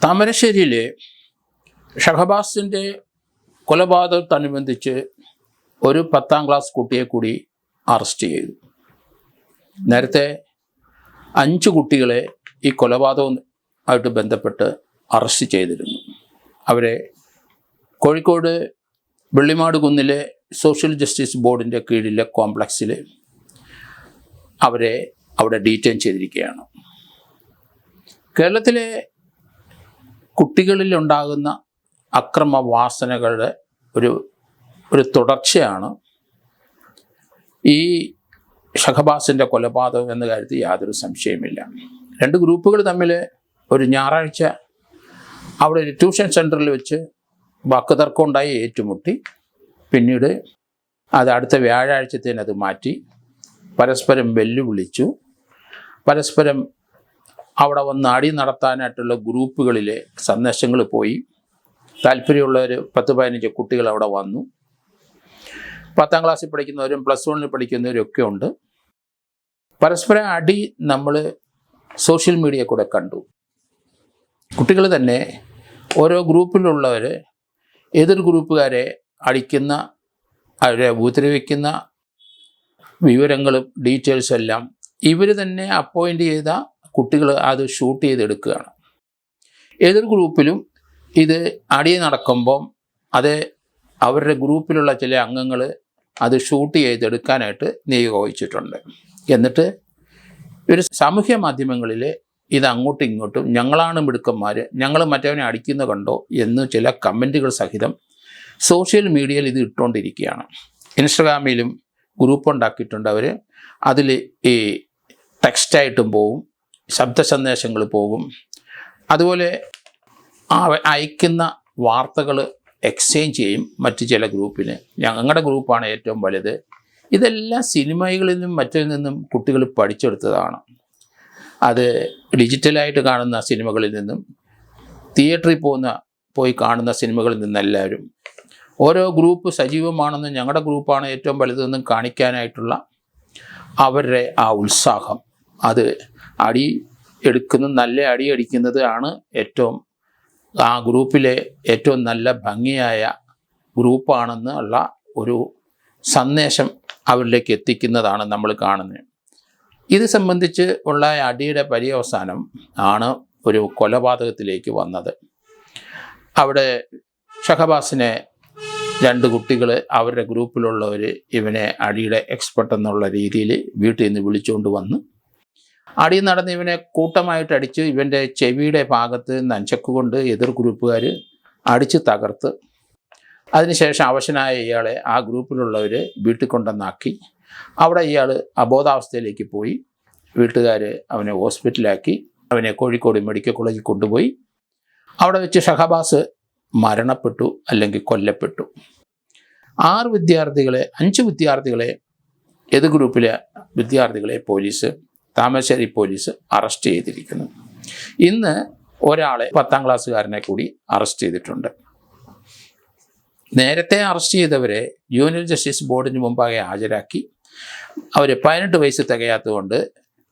താമരശ്ശേരിയിലെ ഷഹബാസിൻ്റെ കൊലപാതകത്തോടനുബന്ധിച്ച് ഒരു 10ാം ക്ലാസ് കുട്ടിയെ കൂടി അറസ്റ്റ് ചെയ്തു. നേരത്തെ 5 കുട്ടികളെ ഈ കൊലപാതകം ആയിട്ട് ബന്ധപ്പെട്ട് അറസ്റ്റ് ചെയ്തിരുന്നു. അവരെ കോഴിക്കോട് വെള്ളിമാട് കുന്നിലെ സോഷ്യൽ ജസ്റ്റിസ് ബോർഡിൻ്റെ കീഴിലെ കോംപ്ലക്സിൽ അവരെ അവിടെ ഡീറ്റെയിൻ ചെയ്തിരിക്കുകയാണ്. കേരളത്തിലെ കുട്ടികളിലുണ്ടാകുന്ന അക്രമവാസനകളുടെ ഒരു തുടർച്ചയാണ് ഈ ഷഹബാസിൻ്റെ കൊലപാതകം എന്ന കാര്യത്തിൽ യാതൊരു സംശയമില്ല. 2 ഗ്രൂപ്പുകൾ തമ്മിൽ ഒരു ഞായറാഴ്ച അവിടെ ഒരു ട്യൂഷൻ സെൻറ്ററിൽ വെച്ച് വാക്കുതർക്കം ഉണ്ടായി, ഏറ്റുമുട്ടി. പിന്നീട് അത് അടുത്ത വ്യാഴാഴ്ചത്തേന് അത് മാറ്റി പരസ്പരം വെല്ലുവിളിച്ചു. പരസ്പരം അവിടെ വന്ന് അടി നടത്താനായിട്ടുള്ള ഗ്രൂപ്പുകളിലെ സന്ദേശങ്ങൾ പോയി. താല്പര്യമുള്ളവർ 10-15 കുട്ടികൾ അവിടെ വന്നു. 10ാം ക്ലാസ്സിൽ പഠിക്കുന്നവരും +1 പഠിക്കുന്നവരും ഒക്കെ ഉണ്ട്. പരസ്പരം അടി നമ്മൾ സോഷ്യൽ മീഡിയ കൂടെ കണ്ടു. കുട്ടികൾ തന്നെ ഓരോ ഗ്രൂപ്പിലുള്ളവർ എതിർ ഗ്രൂപ്പുകാരെ അടിക്കുന്ന, അവരെ ഉപദ്രവിക്കുന്ന വിവരങ്ങളും ഡീറ്റെയിൽസും എല്ലാം ഇവർ തന്നെ അപ്പോയിൻ്റ് ചെയ്ത കുട്ടികൾ അത് ഷൂട്ട് ചെയ്തെടുക്കുകയാണ്. എതിർ ഗ്രൂപ്പിലും ഇത് അടി നടക്കുമ്പം അത് അവരുടെ ഗ്രൂപ്പിലുള്ള ചില അംഗങ്ങൾ അത് ഷൂട്ട് ചെയ്തെടുക്കാനായിട്ട് നിയോഗിച്ചിട്ടുണ്ട്. എന്നിട്ട് ഒരു സാമൂഹ്യ മാധ്യമങ്ങളിൽ ഇത് അങ്ങോട്ടും ഇങ്ങോട്ടും ഞങ്ങളാണ് മിടുക്കന്മാർ, ഞങ്ങൾ മറ്റവനെ അടിക്കുന്ന കണ്ടോ എന്ന് ചില കമൻറ്റുകൾ സഹിതം സോഷ്യൽ മീഡിയയിൽ ഇത് ഇട്ടുകൊണ്ടിരിക്കുകയാണ്. ഇൻസ്റ്റഗ്രാമിലും ഗ്രൂപ്പ് ഉണ്ടാക്കിയിട്ടുണ്ട് അവർ. അതിൽ ഈ ടെക്സ്റ്റായിട്ടും പോകും, ശബ്ദ സന്ദേശങ്ങൾ പോകും, അതുപോലെ അയക്കുന്ന വാർത്തകൾ എക്സ്ചേഞ്ച് ചെയ്യും മറ്റ് ചില ഗ്രൂപ്പിന്. ഞങ്ങളുടെ ഗ്രൂപ്പാണ് ഏറ്റവും വലുത്. ഇതെല്ലാം സിനിമകളിൽ നിന്നും മറ്റിൽ നിന്നും കുട്ടികൾ പഠിച്ചെടുത്തതാണ്. അത് ഡിജിറ്റലായിട്ട് കാണുന്ന സിനിമകളിൽ നിന്നും, തിയേറ്ററിൽ പോയി കാണുന്ന സിനിമകളിൽ നിന്നെല്ലാവരും ഓരോ ഗ്രൂപ്പ് സജീവമാണെന്നും ഞങ്ങളുടെ ഗ്രൂപ്പാണ് ഏറ്റവും വലുതെന്നും കാണിക്കാനായിട്ടുള്ള അവരുടെ ആ ഉത്സാഹം, അത് അടി എടുക്കുന്ന നല്ല അടി അടിക്കുന്നത് ആണ് ഏറ്റവും ആ ഗ്രൂപ്പിലെ ഏറ്റവും നല്ല ഭംഗിയായ ഗ്രൂപ്പാണെന്ന് ഉള്ള ഒരു സന്ദേശം അവരിലേക്ക് എത്തിക്കുന്നതാണ് നമ്മൾ കാണുന്നത്. ഇത് സംബന്ധിച്ച് ഉള്ള അടിയുടെ പര്യവസാനം ആണ് ഒരു കൊലപാതകത്തിലേക്ക് വന്നത്. അവിടെ ഷഹബാസിനെ 2 കുട്ടികൾ അവരുടെ ഗ്രൂപ്പിലുള്ളവർ ഇവനെ അടിയുടെ എക്സ്പെർട്ട് എന്നുള്ള രീതിയിൽ വീട്ടിൽ നിന്ന് വിളിച്ചുകൊണ്ട് വന്ന് അടി നടന്ന് ഇവനെ കൂട്ടമായിട്ട് അടിച്ച് ഇവൻ്റെ ചെവിയുടെ ഭാഗത്ത് നഞ്ചക്കുകൊണ്ട് എതിർ ഗ്രൂപ്പുകാർ അടിച്ച് തകർത്ത്, അതിനുശേഷം അവശനായ ഇയാളെ ആ ഗ്രൂപ്പിലുള്ളവർ വീട്ടിൽ കൊണ്ടുവന്നാക്കി. അവിടെ ഇയാൾ അബോധാവസ്ഥയിലേക്ക് പോയി. വീട്ടുകാർ അവനെ ഹോസ്പിറ്റലാക്കി. അവനെ കോഴിക്കോട് മെഡിക്കൽ കോളേജിൽ കൊണ്ടുപോയി. അവിടെ വെച്ച് ഷഹബാസ് മരണപ്പെട്ടു, അല്ലെങ്കിൽ കൊല്ലപ്പെട്ടു. 5 വിദ്യാർത്ഥികളെ എതിർ ഗ്രൂപ്പിലെ വിദ്യാർത്ഥികളെ താമരശ്ശേരി പോലീസ് അറസ്റ്റ് ചെയ്തിരിക്കുന്നു. ഇന്ന് ഒരാളെ 10ാം ക്ലാസ്സുകാരനെ കൂടി അറസ്റ്റ് ചെയ്തിട്ടുണ്ട്. നേരത്തെ അറസ്റ്റ് ചെയ്തവരെ ജുവനൈൽ ജസ്റ്റിസ് ബോർഡിന് മുമ്പാകെ ഹാജരാക്കി. അവർ 18 വയസ്സ് തികയാത്തതുകൊണ്ട്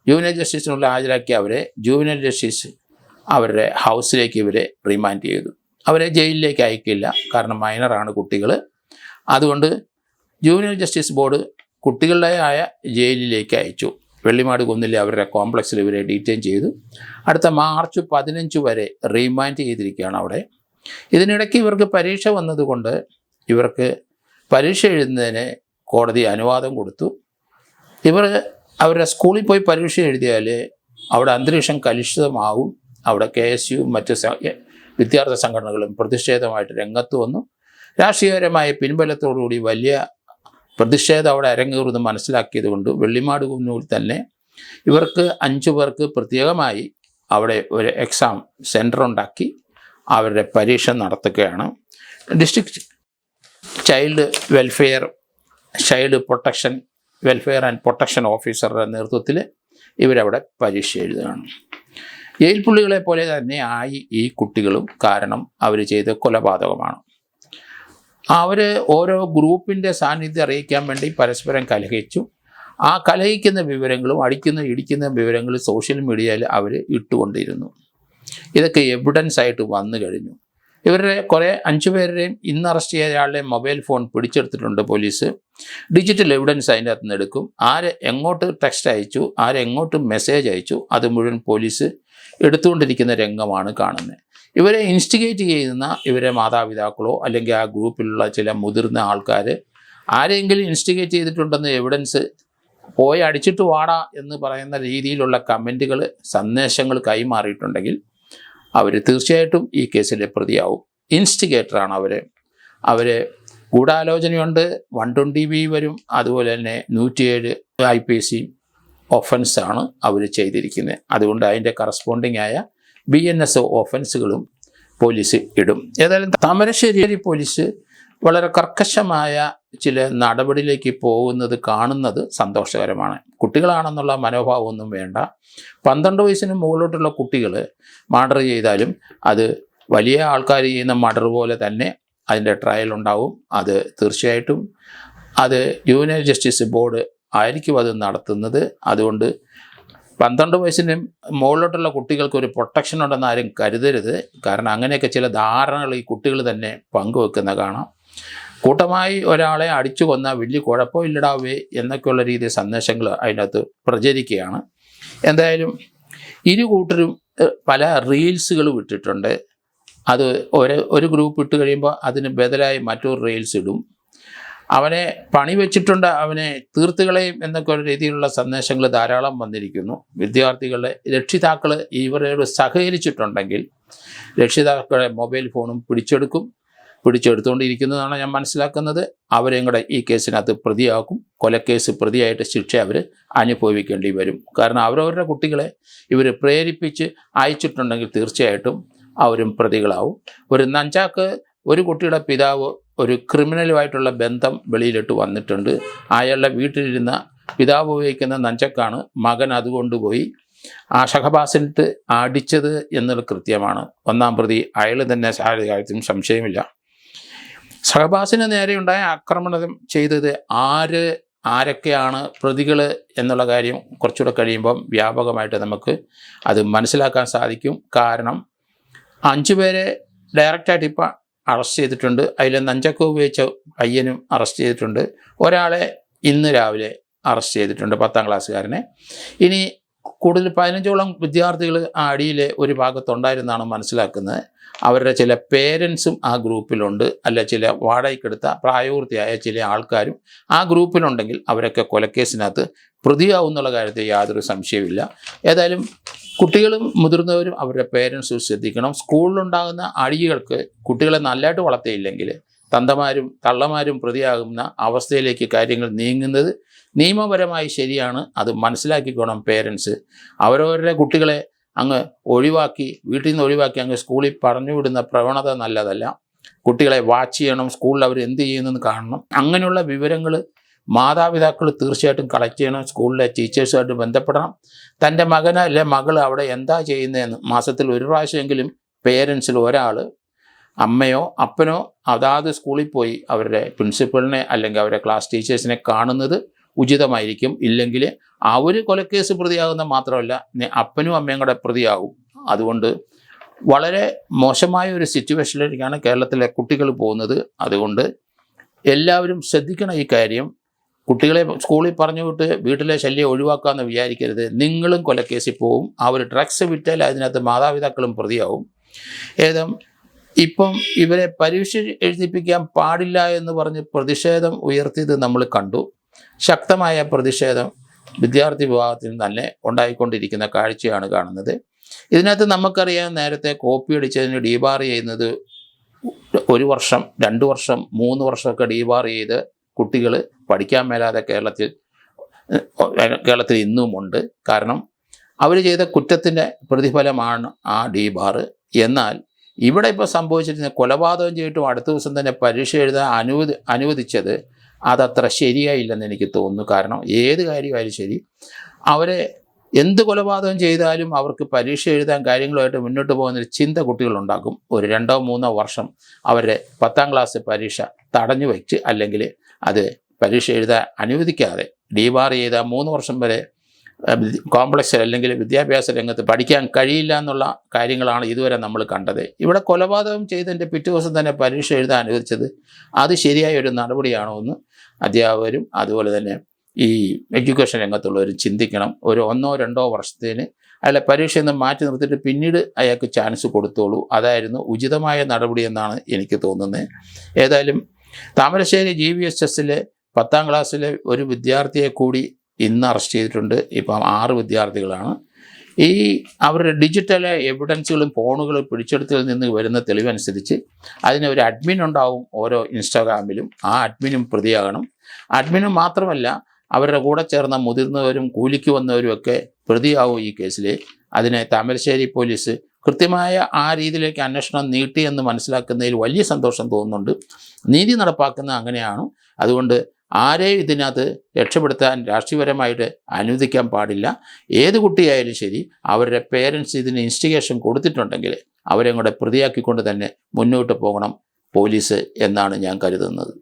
ജുവനൈൽ ജസ്റ്റിസിനുള്ള ഹാജരാക്കി അവരെ ജുവനൈൽ ജസ്റ്റിസ് അവരുടെ ഹൗസിലേക്ക് ഇവരെ റിമാൻഡ് ചെയ്തു. അവരെ ജയിലിലേക്ക് അയക്കില്ല, കാരണം മൈനറാണ് കുട്ടികൾ. അതുകൊണ്ട് ജുവനൈൽ ജസ്റ്റിസ് ബോർഡ് കുട്ടികളുടെ ആയ ജയിലിലേക്ക് അയച്ചു. വെള്ളിമാട് കുന്നിലെ അവരുടെ കോംപ്ലക്സിൽ ഇവരെ ഡീറ്റെയിൻ ചെയ്തു. അടുത്ത മാർച്ച് 15 വരെ റിമാൻഡ് ചെയ്തിരിക്കുകയാണ് അവിടെ. ഇതിനിടയ്ക്ക് ഇവർക്ക് പരീക്ഷ വന്നതുകൊണ്ട് ഇവർക്ക് പരീക്ഷ എഴുതുന്നതിന് കോടതി അനുവാദം കൊടുത്തു. അവരുടെ സ്കൂളിൽ പോയി പരീക്ഷ എഴുതിയാൽ അവിടെ അന്തരീക്ഷം കലുഷിതമാവും. അവിടെ KSU മറ്റ് വിദ്യാർത്ഥി സംഘടനകളും പ്രതിഷേധമായിട്ട് രംഗത്ത് വന്നു. രാഷ്ട്രീയപരമായ പിൻബലത്തോടുകൂടി വലിയ പ്രതിഷേധം അവിടെ അരങ്ങേറുമെന്ന് മനസ്സിലാക്കിയത് കൊണ്ട് വെള്ളിമാട് കുന്നൂർ തന്നെ ഇവർക്ക് 5 പേർക്ക് പ്രത്യേകമായി അവിടെ ഒരു എക്സാം സെൻറ്റർ ഉണ്ടാക്കി അവരുടെ പരീക്ഷ നടത്തുകയാണ്. District child welfare and protection ഓഫീസറുടെ നേതൃത്വത്തിൽ ഇവരവിടെ പരീക്ഷ എഴുതുകയാണ്. ജയിൽ പുള്ളികളെ പോലെ തന്നെ ആയി ഈ കുട്ടികളും. കാരണം അവർ ചെയ്ത കൊലപാതകമാണ്. അവർ ഓരോ ഗ്രൂപ്പിൻ്റെ സാന്നിധ്യം അറിയിക്കാൻ വേണ്ടി പരസ്പരം കലഹിച്ചു. ആ കലഹിക്കുന്ന വിവരങ്ങളും ഇടിക്കുന്ന വിവരങ്ങളും സോഷ്യൽ മീഡിയയിൽ അവർ ഇട്ടുകൊണ്ടിരുന്നു. ഇതൊക്കെ എവിഡൻസ് ആയിട്ട് വന്നു കഴിഞ്ഞു. ഇവരുടെ കുറേ 5 പേരുടെയും ഇന്ന് അറസ്റ്റ് ചെയ്ത ആളുടെ മൊബൈൽ ഫോൺ പിടിച്ചെടുത്തിട്ടുണ്ട് പോലീസ്. ഡിജിറ്റൽ എവിഡൻസ് അതിൻ്റെ അകത്ത് നിന്ന് എടുക്കും. ആര് എങ്ങോട്ട് ടെക്സ്റ്റ് അയച്ചു, ആരെങ്ങോട്ട് മെസ്സേജ് അയച്ചു, അത് മുഴുവൻ പോലീസ് എടുത്തുകൊണ്ടിരിക്കുന്ന രംഗമാണ് കാണുന്നത്. ഇവരെ ഇൻസ്റ്റിഗേറ്റ് ചെയ്യുന്ന ഇവരെ മാതാപിതാക്കളോ അല്ലെങ്കിൽ ആ ഗ്രൂപ്പിലുള്ള ചില മുതിർന്ന ആൾക്കാർ ആരെങ്കിലും ഇൻസ്റ്റിഗേറ്റ് ചെയ്തിട്ടുണ്ടെന്ന് എവിഡൻസ് പോയി അടിച്ചിട്ട് വാടാ എന്ന് പറയുന്ന രീതിയിലുള്ള കമൻറ്റുകൾ, സന്ദേശങ്ങൾ കൈമാറിയിട്ടുണ്ടെങ്കിൽ അവർ തീർച്ചയായിട്ടും ഈ കേസിൽ പ്രതിയാവും. ഇൻസ്റ്റിഗേറ്ററാണ് അവർ ഗൂഢാലോചനയുണ്ട്, 120 വരും, അതുപോലെ തന്നെ 107 IPC ഒഫൻസാണ് അവർ ചെയ്തിരിക്കുന്നത്. അതുകൊണ്ട് അതിൻ്റെ കറസ്പോണ്ടിങ് ആയ BNS ഒഫൻസുകളും പോലീസ് ഇടും. ഏതായാലും താമരശ്ശേരി പോലീസ് വളരെ കർക്കശമായ ചില നടപടിയിലേക്ക് പോകുന്നത് കാണുന്നത് സന്തോഷകരമാണ്. കുട്ടികളാണെന്നുള്ള മനോഭാവമൊന്നും വേണ്ട. 12 വയസ്സിന് മുകളിലോട്ടുള്ള കുട്ടികൾ മർഡർ ചെയ്താലും അത് വലിയ ആൾക്കാർ ചെയ്യുന്ന മർഡർ പോലെ തന്നെ അതിൻ്റെ ട്രയൽ ഉണ്ടാവും. അത് തീർച്ചയായിട്ടും അത് ജുവനൈൽ ജസ്റ്റിസ് ബോർഡ് ആയിരിക്കും അത് നടത്തുന്നത്. അതുകൊണ്ട് 12 വയസ്സിന് മുകളിലോട്ടുള്ള കുട്ടികൾക്ക് ഒരു പ്രൊട്ടക്ഷൻ ഉണ്ടെന്ന് ആരും കരുതരുത്. കാരണം അങ്ങനെയൊക്കെ ചില ധാരണകൾ ഈ കുട്ടികൾ തന്നെ പങ്കുവെക്കുന്ന കാണാം. കൂട്ടമായി ഒരാളെ അടിച്ചു കൊന്നാൽ വലിയ കുഴപ്പമില്ലടാവേ എന്നൊക്കെയുള്ള രീതിയിൽ സന്ദേശങ്ങൾ അതിനകത്ത് പ്രചരിക്കുകയാണ്. എന്തായാലും ഇരു കൂട്ടരും പല റീൽസുകൾ വിട്ടിട്ടുണ്ട്. അത് ഒരു ഗ്രൂപ്പ് ഇട്ട് കഴിയുമ്പോൾ അതിന് ബദലായി മറ്റൊരു റീൽസ് ഇടും. അവനെ പണി വെച്ചിട്ടുണ്ട്, അവനെ തീർത്തുകളയും എന്നൊക്കെ ഒരു രീതിയിലുള്ള സന്ദേശങ്ങൾ ധാരാളം വന്നിരിക്കുന്നു. വിദ്യാർത്ഥികളുടെ രക്ഷിതാക്കൾ ഇവരോട് സഹകരിച്ചിട്ടുണ്ടെങ്കിൽ രക്ഷിതാക്കളുടെ മൊബൈൽ ഫോണും പിടിച്ചെടുത്തുകൊണ്ടിരിക്കുന്നതാണ് ഞാൻ മനസ്സിലാക്കുന്നത്. അവരെയും കൂടെ ഈ കേസിനകത്ത് പ്രതിയാക്കും. കൊലക്കേസ് പ്രതിയായിട്ട് ശിക്ഷ അവർ അനുഭവിക്കേണ്ടി വരും. കാരണം അവരവരുടെ കുട്ടികളെ ഇവർ പ്രേരിപ്പിച്ച് അയച്ചിട്ടുണ്ടെങ്കിൽ തീർച്ചയായിട്ടും അവരും പ്രതികളാവും. ഒരു നഞ്ചാക്ക് ഒരു കുട്ടിയുടെ പിതാവ് ഒരു ക്രിമിനലുമായിട്ടുള്ള ബന്ധം വെളിയിലിട്ട് വന്നിട്ടുണ്ട്. അയാളുടെ വീട്ടിലിരുന്ന പിതാവ് ഉപയോഗിക്കുന്ന നഞ്ചക്കാണ് മകൻ അതുകൊണ്ടുപോയി ആ ഷഹബാസിനിട്ട് അടിച്ചത് എന്നത് കൃത്യമാണ്. 1-ാം പ്രതി അയാൾ തന്നെ കാര്യത്തിലും സംശയമില്ല. ഷഹബാസിന് നേരെയുണ്ടായ ആക്രമണം ചെയ്തത് ആരൊക്കെയാണ് പ്രതികൾ എന്നുള്ള കാര്യം കുറച്ചുകൂടെ കഴിയുമ്പം വ്യാപകമായിട്ട് നമുക്ക് അത് മനസ്സിലാക്കാൻ സാധിക്കും. കാരണം 5 പേരെ ഡയറക്റ്റായിട്ട് ഇപ്പം അറസ്റ്റ് ചെയ്തിട്ടുണ്ട്. അതിൽ നഞ്ചക്ക ഉപയോഗിച്ച പയ്യനും അറസ്റ്റ് ചെയ്തിട്ടുണ്ട്. ഒരാളെ ഇന്ന് രാവിലെ അറസ്റ്റ് ചെയ്തിട്ടുണ്ട്, 10ാം ക്ലാസ്സുകാരനെ. ഇനി കൂടുതൽ 15ഓളം വിദ്യാർത്ഥികൾ ആ അടിയിലെ ഒരു ഭാഗത്തുണ്ടായിരുന്നാണ് മനസ്സിലാക്കുന്നത്. അവരുടെ ചില പേരൻസും ആ ഗ്രൂപ്പിലുണ്ട്, അല്ല ചില വാടകയ്ക്കെടുത്ത പ്രായപൂർത്തിയായ ചില ആൾക്കാരും ആ ഗ്രൂപ്പിലുണ്ടെങ്കിൽ അവരൊക്കെ കൊലക്കേസിനകത്ത് പ്രതിയാവും എന്നുള്ള കാര്യത്തിൽ യാതൊരു സംശയമില്ല. ഏതായാലും കുട്ടികളും മുതിർന്നവരും അവരുടെ പേരൻസും ശ്രദ്ധിക്കണം. സ്കൂളിലുണ്ടാകുന്ന അടികൾക്ക് കുട്ടികളെ നല്ലതായിട്ട് വളർത്തിയില്ലെങ്കിൽ തന്തമാരും തള്ളമാരും പ്രതിയാകുന്ന അവസ്ഥയിലേക്ക് കാര്യങ്ങൾ നീങ്ങുന്നത് നിയമപരമായി ശരിയാണ്. അത് മനസ്സിലാക്കിക്കോണം പേരൻസ്. അവരവരുടെ കുട്ടികളെ അങ്ങ് ഒഴിവാക്കി, വീട്ടിൽ നിന്ന് ഒഴിവാക്കി അങ്ങ് സ്കൂളിൽ പറഞ്ഞു വിടുന്ന പ്രവണത നല്ലതല്ല. കുട്ടികളെ വാച്ച് ചെയ്യണം, സ്കൂളിൽ അവർ എന്ത് ചെയ്യുന്നതെന്ന് കാണണം. അങ്ങനെയുള്ള വിവരങ്ങൾ മാതാപിതാക്കൾ തീർച്ചയായിട്ടും കളക്ട് ചെയ്യണം. സ്കൂളിലെ ടീച്ചേഴ്സുമായിട്ട് ബന്ധപ്പെടണം. തൻ്റെ മകനോ അല്ലെ മകൾ അവിടെ എന്താ ചെയ്യുന്നതെന്ന് മാസത്തിൽ ഒരു പ്രാവശ്യമെങ്കിലും പേരൻസിൽ ഒരാൾ, അമ്മയോ അപ്പനോ അതാത് സ്കൂളിൽ പോയി അവരുടെ പ്രിൻസിപ്പളിനെ അല്ലെങ്കിൽ അവരുടെ ക്ലാസ് ടീച്ചേഴ്സിനെ കാണുന്നത് ഉചിതമായിരിക്കും. ഇല്ലെങ്കിൽ അവർ കൊലക്കേസ് പ്രതിയാകുന്ന മാത്രമല്ല അപ്പനും അമ്മയും കൂടെ പ്രതിയാകും. അതുകൊണ്ട് വളരെ മോശമായ ഒരു സിറ്റുവേഷനിലേക്കാണ് കേരളത്തിലെ കുട്ടികൾ പോകുന്നത്. അതുകൊണ്ട് എല്ലാവരും ശ്രദ്ധിക്കണം ഈ കാര്യം. കുട്ടികളെ സ്കൂളിൽ പറഞ്ഞു വിട്ട് വീട്ടിലെ ശല്യം ഒഴിവാക്കാമെന്ന് വിചാരിക്കരുത്. നിങ്ങളും കൊലക്കേസിൽ പോവും. ആ ഒരു ഡ്രഗ്സ് വിറ്റാൽ അതിനകത്ത് മാതാപിതാക്കളും പ്രതിയാവും. ഇപ്പം ഇവരെ പരീക്ഷ എഴുതിപ്പിക്കാൻ പാടില്ല എന്ന് പറഞ്ഞ് പ്രതിഷേധം ഉയർത്തിയത് നമ്മൾ കണ്ടു. ശക്തമായ പ്രതിഷേധം വിദ്യാർത്ഥി വിഭാഗത്തിൽ തന്നെ ഉണ്ടായിക്കൊണ്ടിരിക്കുന്ന കാഴ്ചയാണ് കാണുന്നത്. ഇതിനകത്ത് നമുക്കറിയാം, നേരത്തെ കോപ്പി അടിച്ചതിന് ഡീബാർ ചെയ്യുന്നത് 1 വർഷം 2 വർഷം 3 വർഷമൊക്കെ ഡീബാർ ചെയ്ത് കുട്ടികൾ പഠിക്കാൻ മേലാതെ കേരളത്തിൽ ഇന്നുമുണ്ട്. കാരണം അവർ ചെയ്ത കുറ്റത്തിൻ്റെ പ്രതിഫലമാണ് ആ ഡീബാർ. എന്നാൽ ഇവിടെ ഇപ്പോൾ സംഭവിച്ചിരുന്ന കൊലപാതകം ചെയ്തിട്ടും അടുത്ത ദിവസം തന്നെ പരീക്ഷ എഴുതാൻ അനുവദിച്ചത് അതത്ര ശരിയായില്ലെന്ന് എനിക്ക് തോന്നുന്നു. കാരണം ഏത് കാര്യമായാലും ശരി, അവരെ എന്ത് കൊലപാതകം ചെയ്താലും അവർക്ക് പരീക്ഷ എഴുതാൻ കാര്യങ്ങളുമായിട്ട് മുന്നോട്ട് പോകുന്നൊരു ചിന്ത കുട്ടികളുണ്ടാക്കും. ഒരു 2-3 വർഷം അവരുടെ 10ാം ക്ലാസ് പരീക്ഷ തടഞ്ഞു വയ്ച്ച് അല്ലെങ്കിൽ അത് പരീക്ഷ എഴുതാൻ അനുവദിക്കാതെ ഡീബാർ ചെയ്ത 3 വർഷം വരെ കോംപ്ലക്സിൽ അല്ലെങ്കിൽ വിദ്യാഭ്യാസ രംഗത്ത് പഠിക്കാൻ കഴിയില്ല എന്നുള്ള കാര്യങ്ങളാണ് ഇതുവരെ നമ്മൾ കണ്ടത്. ഇവിടെ കൊലപാതകം ചെയ്തതിൻ്റെ പിറ്റേ ദിവസം തന്നെ പരീക്ഷ എഴുതാൻ അനുവദിച്ചത് അത് ശരിയായ ഒരു നടപടിയാണോ എന്ന് അധ്യാപകരും അതുപോലെ തന്നെ ഈ എഡ്യൂക്കേഷൻ രംഗത്തുള്ളവരും ചിന്തിക്കണം. ഒരു 1-2 വർഷത്തിന് അയാളെ പരീക്ഷയിൽ നിന്ന് മാറ്റി നിർത്തിയിട്ട് പിന്നീട് അയാൾക്ക് ചാൻസ് കൊടുത്തോളൂ. അതായിരുന്നു ഉചിതമായ നടപടി എന്നാണ് എനിക്ക് തോന്നുന്നത്. ഏതായാലും താമരശ്ശേരി GVSSലെ 10ാം ക്ലാസ്സിലെ ഒരു വിദ്യാർത്ഥിയെ കൂടി ഇന്ന് അറസ്റ്റ് ചെയ്തിട്ടുണ്ട്. ഇപ്പം 6 വിദ്യാർത്ഥികളാണ്. ഈ അവരുടെ ഡിജിറ്റൽ എവിഡൻസുകളും ഫോണുകളും പിടിച്ചെടുത്തതിൽ നിന്ന് വരുന്ന തെളിവനുസരിച്ച് അതിന് ഒരു അഡ്മിൻ ഉണ്ടാവും ഓരോ ഇൻസ്റ്റാഗ്രാമിലും. ആ അഡ്മിനും പ്രതിയാകണം. അഡ്മിനും മാത്രമല്ല, അവരുടെ കൂടെ ചേർന്ന മുതിർന്നവരും കൂലിക്ക് വന്നവരും ഒക്കെ പ്രതിയാവും ഈ കേസിൽ. അതിനെ താമരശ്ശേരി പോലീസ് കൃത്യമായ ആ രീതിയിലേക്ക് അന്വേഷണം നീട്ടിയെന്ന് മനസ്സിലാക്കുന്നതിൽ വലിയ സന്തോഷം തോന്നുന്നുണ്ട്. നീതി നടപ്പാക്കുന്ന അങ്ങനെയാണ്. അതുകൊണ്ട് ആരെയും ഇതിനകത്ത് രക്ഷപ്പെടുത്താൻ രാഷ്ട്രീയപരമായിട്ട് അനുവദിക്കാൻ പാടില്ല. ഏത് കുട്ടിയായാലും ശരി, അവരുടെ പേരൻസ് ഇതിന് ഇൻസ്റ്റിഗേഷൻ കൊടുത്തിട്ടുണ്ടെങ്കിൽ അവരെ കൂടെ പ്രതിയാക്കിക്കൊണ്ട് തന്നെ മുന്നോട്ട് പോകണം പോലീസ് എന്നാണ് ഞാൻ കരുതുന്നത്.